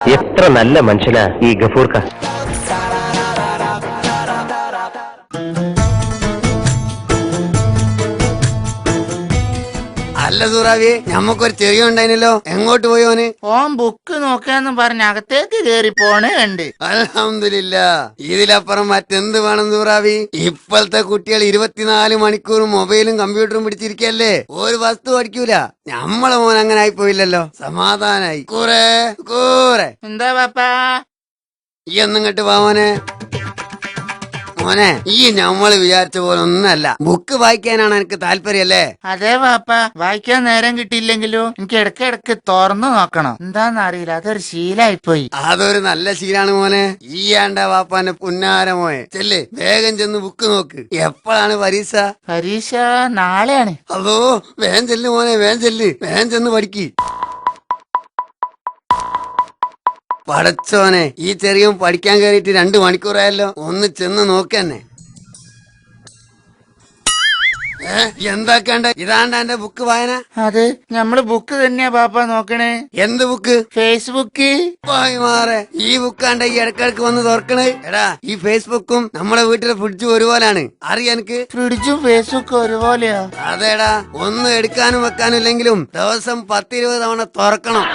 എത്ര നല്ല മനുഷ്യനാ ഈ ഗഫൂർക്ക. അല്ല സൂറാവി, ഞമ്മക്കൊരു ചെറിയ ഉണ്ടായിനല്ലോ, എങ്ങോട്ട് പോയി ഓന്? ഓൻ ബുക്ക് നോക്കാന്ന് പറഞ്ഞ അകത്തേക്ക് കേറി പോണേ ഉണ്ട്. അൽഹംദുലില്ലാ, ഇതിലപ്പുറം മറ്റെന്ത് വേണം സൂറാവി? ഇപ്പോഴത്തെ കുട്ടികൾ 24 മണിക്കൂറും മൊബൈലും കമ്പ്യൂട്ടറും പിടിച്ചിരിക്കല്ലേ, ഒരു വസ്തു പഠിക്കൂല. ഞമ്മളെ മോൻ അങ്ങനെ ആയി പോയില്ലല്ലോ, സമാധാനായി. കൂറെ എന്താ പാപ്പാ? ഈ ഒന്നിങ്ങോട്ട് വാ മോനെ. മോനെ, ഈ ഞമ്മള് വിചാരിച്ച പോലെ ഒന്നല്ല, ബുക്ക് വായിക്കാനാണ് എനിക്ക് താല്പര്യല്ലേ? അതെ പാപ്പ, വായിക്കാൻ നേരം കിട്ടിയില്ലെങ്കിലും എനിക്ക് ഇടയ്ക്കിടയ്ക്ക് തുറന്നു നോക്കണം. എന്താന്നറിയില്ല, അതൊരു ശീലായിപ്പോയി. അതൊരു നല്ല ശീലാണ് മോനെ. ഈ ആണ്ട വാപ്പാന്റെ പുന്നാരമോയെ, ചെല്ല് വേഗം ചെന്ന് ബുക്ക് നോക്ക്. എപ്പോഴാണ് പരീക്ഷ? പരീക്ഷ നാളെയാണ്. അതോ, വേഗം ചെല്ല് മോനെ, വേഗം ചെന്ന് പഠിക്ക്. പടച്ചോനെ, ഈ ചെറിയ പഠിക്കാൻ കയറിയിട്ട് 2 മണിക്കൂറായല്ലോ, ഒന്ന് ചെന്ന് നോക്കന്നെ. എന്താക്കണ്ട, ഇതാണ്ട എന്റെ ബുക്ക് വായന. അത് നമ്മള് ബുക്ക് തന്നെയാ പാപ്പ നോക്കണേ. എന്ത് ബുക്ക്? ഫേസ്ബുക്ക്. മാറെ, ഈ ബുക്കാണ്ട ഈ ഇടക്കിടക്ക് വന്ന് തുറക്കണേ. എടാ, ഈ ഫേസ്ബുക്കും നമ്മുടെ വീട്ടിലെ ഫ്രിഡ്ജും ഒരുപോലാണ്, അറിയാ എനിക്ക്? ഫ്രിഡ്ജും ഫേസ്ബുക്കും ഒരുപോലെയോ? അതേടാ, ഒന്നും എടുക്കാനും വെക്കാനും ഇല്ലെങ്കിലും ദിവസം 10-20 തവണ തുറക്കണം.